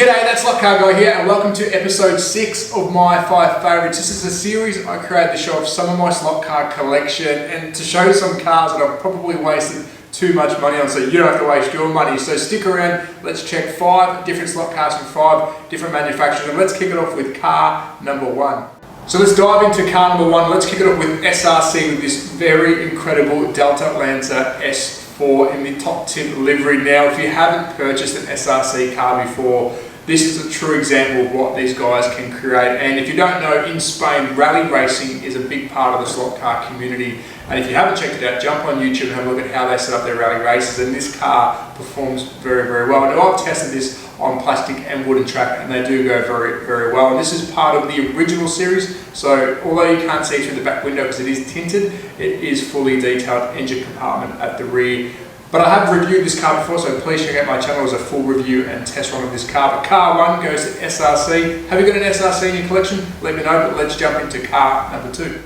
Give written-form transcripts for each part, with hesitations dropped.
G'day, that's Lot Car Guy here, and welcome to episode 6 of my 5 favourites. This is a series I created to show off some of my slot car collection and to show some cars that I've probably wasted too much money on, so you don't have to waste your money. So stick around, let's check 5 different slot cars from 5 different manufacturers, and let's kick it off with car number 1. So let's dive into car number 1. Let's kick it off with SRC with this very incredible Delta Lancer S4 in the top tip livery. Now, if you haven't purchased an SRC car before, this is a true example of what these guys can create. And if you don't know, in Spain, rally racing is a big part of the slot car community. And if you haven't checked it out, jump on YouTube and have a look at how they set up their rally races. And this car performs very, very well. Now, I've tested this on plastic and wooden track, and they do go very, very well. And this is part of the original series. So although you can't see through the back window because it is tinted, it is fully detailed engine compartment at the rear. But I have reviewed this car before, so please check out my channel as a full review and test run of this car. But car 1 goes to SRC. Have you got an SRC in your collection? Let me know, but let's jump into car number 2.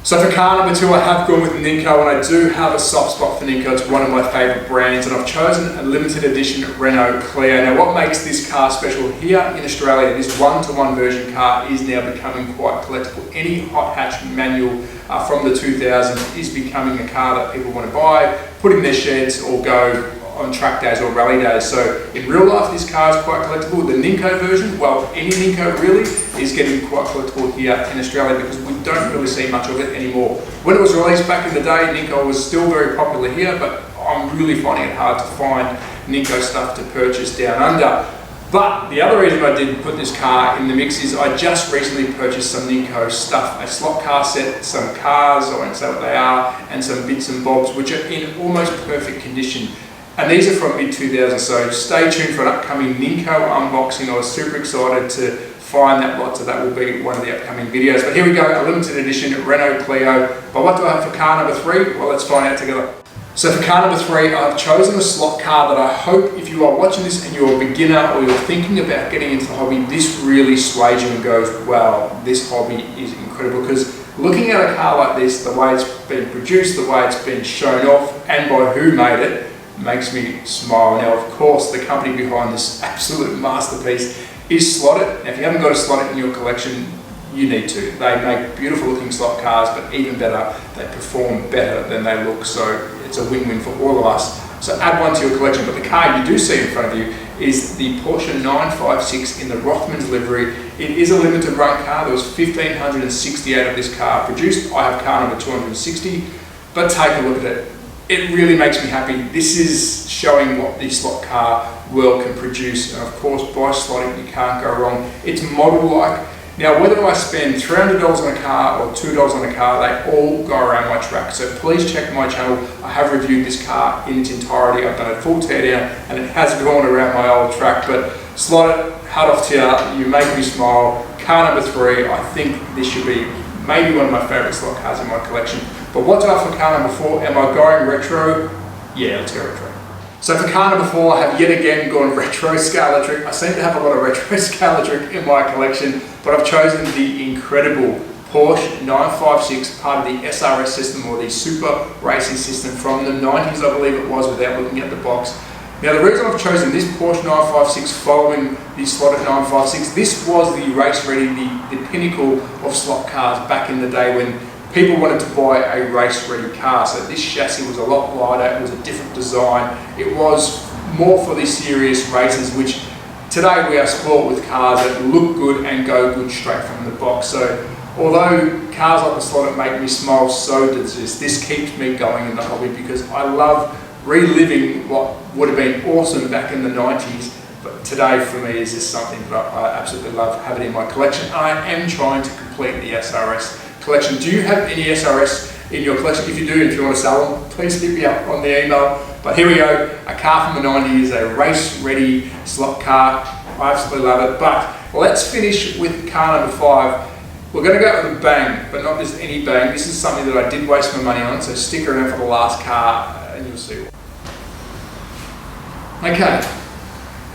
So for car number 2, I have gone with Ninko, and I do have a soft spot for Ninko. It's one of my favourite brands, and I've chosen a limited edition Renault Clio. Now, what makes this car special here in Australia, this one-to-one version car is now becoming quite collectible. Any hot hatch manual from the 2000s is becoming a car that people want to buy, put in their sheds or go on track days or rally days. So in real life, this car is quite collectible. The Ninko version, well, any Ninko really, is getting quite collectible here in Australia because we don't really see much of it anymore. When it was released back in the day, Ninko was still very popular here, but I'm really finding it hard to find Ninko stuff to purchase down under. But the other reason I did put this car in the mix is I just recently purchased some Ninko stuff, a slot car set, some cars, I won't say what they are, and some bits and bobs which are in almost perfect condition. And these are from mid-2000s, so stay tuned for an upcoming Ninko unboxing. I was super excited to find that lot, so that will be one of the upcoming videos. But here we go, a limited edition Renault Clio. But what do I have for car number 3? Well, let's find out together. So for car number 3, I've chosen a slot car that I hope if you are watching this and you're a beginner or you're thinking about getting into the hobby, this really sways you and goes, wow, this hobby is incredible. Because looking at a car like this, the way it's been produced, the way it's been shown off, and by who made it, makes me smile. Now, of course, the company behind this absolute masterpiece is Slot-It. Now, if you haven't got a Slot-It in your collection, you need to. They make beautiful looking slot cars, but even better, they perform better than they look. So it's a win-win for all of us. So add one to your collection. But the car you do see in front of you is the Porsche 956 in the Rothmans livery. It is a limited run car. There was 1,568 of this car produced. I have car number 260, but take a look at it. It really makes me happy. This is showing what the slot car world can produce. And of course, by Slot-It, you can't go wrong. It's model-like. Now, whether I spend $300 on a car or $2 on a car, they all go around my track. So please check my channel. I have reviewed this car in its entirety. I've done a full teardown and it has gone around my old track. But Slot-It, hat off to you. You make me smile. Car number 3, I think this should be maybe one of my favourite slot cars in my collection. But what do I have for car number 4? Am I going retro? Yeah, let's go retro. So for car number 4, I have yet again gone retro Scala-Tric. I seem to have a lot of retro Scala-Tric in my collection, but I've chosen the incredible Porsche 956, part of the SRS system, or the Super Racing system from the 90s, I believe it was, without looking at the box. Now, the reason I've chosen this Porsche 956 following the Slot-It 956, this was the race ready, the pinnacle of slot cars back in the day when people wanted to buy a race-ready car. So this chassis was a lot lighter, it was a different design. It was more for the serious racers, which today we are spoiled with cars that look good and go good straight from the box. So although cars like the Slot-It make me smile, so does this. This keeps me going in the hobby because I love reliving what would have been awesome back in the 90s. But today for me is just something that I absolutely love having in my collection. I am trying to complete the SRS collection. Do you have any SRS in your collection? If you do, if you want to sell them, please hit me up on the email. But here we go, a car from the 90s, a race-ready slot car. I absolutely love it. But let's finish with car number 5. We're going to go with a bang, but not just any bang. This is something that I did waste my money on, so stick around for the last car and you'll see. Okay,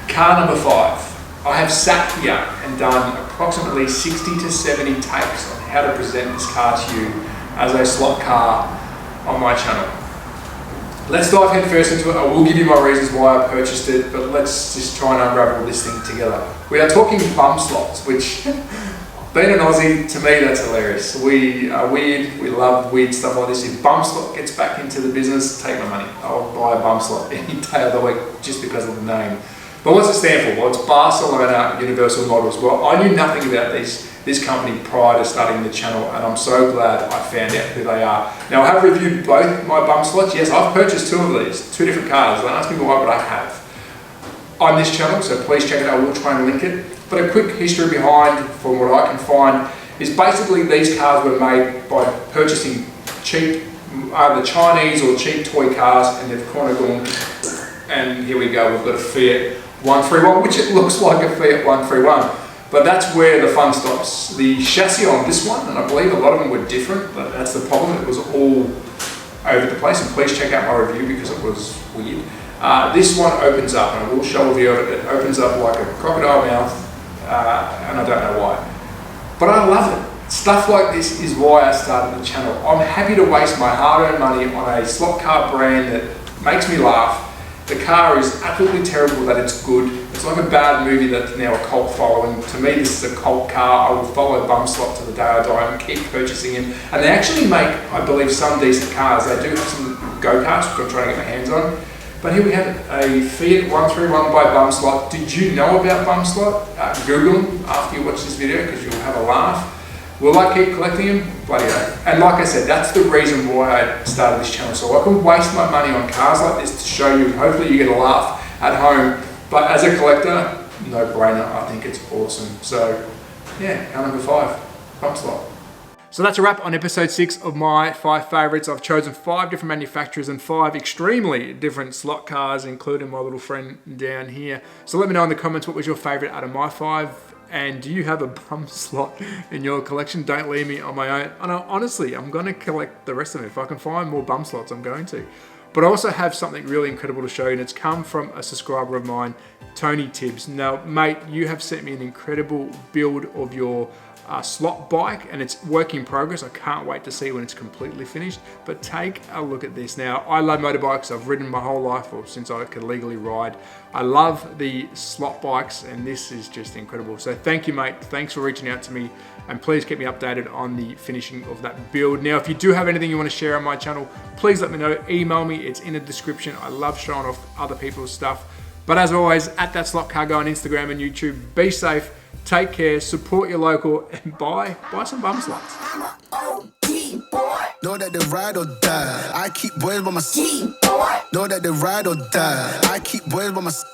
car number 5. I have sat here and done approximately 60 to 70 takes on how to present this car to you as a slot car on my channel. Let's dive head first into it. I will give you my reasons why I purchased it, but let's just try and unravel this thing together. We are talking bum slots, which, being an Aussie, to me that's hilarious. We are weird, we love weird stuff like this. If bum slot gets back into the business, take my money. I'll buy a bum slot any day of the week just because of the name. But what's it stand for? Well, it's Barcelona Universal Models. Well, I knew nothing about this company prior to starting the channel, and I'm so glad I found out who they are. Now, I have reviewed both my bum slots. Yes, I've purchased two of these, two different cars. Don't ask me why, but I have on this channel, so please check it out. I will try and link it. But a quick history behind, from what I can find, is basically these cars were made by purchasing cheap, either Chinese or cheap toy cars, and they've kind of gone, and here we go, we've got a Fiat 131, which it looks like a Fiat 131. But that's where the fun stops. The chassis on this one, and I believe a lot of them were different, but that's the problem. It was all over the place, and please check out my review because it was weird. This one opens up, and I will show a view of it. It opens up like a crocodile mouth, and I don't know why. But I love it. Stuff like this is why I started the channel. I'm happy to waste my hard-earned money on a slot car brand that makes me laugh. The car is absolutely terrible that it's good. It's like a bad movie that's now a cult following. To me, this is a cult car. I will follow bum slot to the day I die and keep purchasing him. And they actually make, I believe, some decent cars. They do have some go-karts, which I'm trying to get my hands on. But here we have it, a Fiat 131 by bum slot. Did you know about bum slot? Google them after you watch this video because you'll have a laugh. Will I keep collecting them? Bloody hell. And like I said, that's the reason why I started this channel. So I can waste my money on cars like this to show you. Hopefully you get a laugh at home. But as a collector, no brainer. I think it's awesome. So yeah, car number 5, bum slot. So that's a wrap on episode 6 of my 5 favourites. I've chosen 5 different manufacturers and 5 extremely different slot cars, including my little friend down here. So let me know in the comments what was your favourite out of my 5. And do you have a bum slot in your collection? Don't leave me on my own. And honestly, I'm going to collect the rest of it. If I can find more bum slots, I'm going to. But I also have something really incredible to show you, and it's come from a subscriber of mine, Tony Tibbs. Now, mate, you have sent me an incredible build of your slot bike, and it's work in progress. I can't wait to see when it's completely finished, but take a look at this. Now, I love motorbikes. I've ridden my whole life, or since I could legally ride. I love the slot bikes, and this is just incredible. So thank you, mate. Thanks for reaching out to me, and please keep me updated on the finishing of that build. Now, if you do have anything you want to share on my channel, please let me know. Email me, it's in the description. I love showing off other people's stuff. But as always, at THATSLOTCARGUYOZ on Instagram and YouTube, be safe, take care, support your local, and buy some bum slots. Know that they ride or die. I keep boys by my side. Know that they ride or die. I keep boys by my side.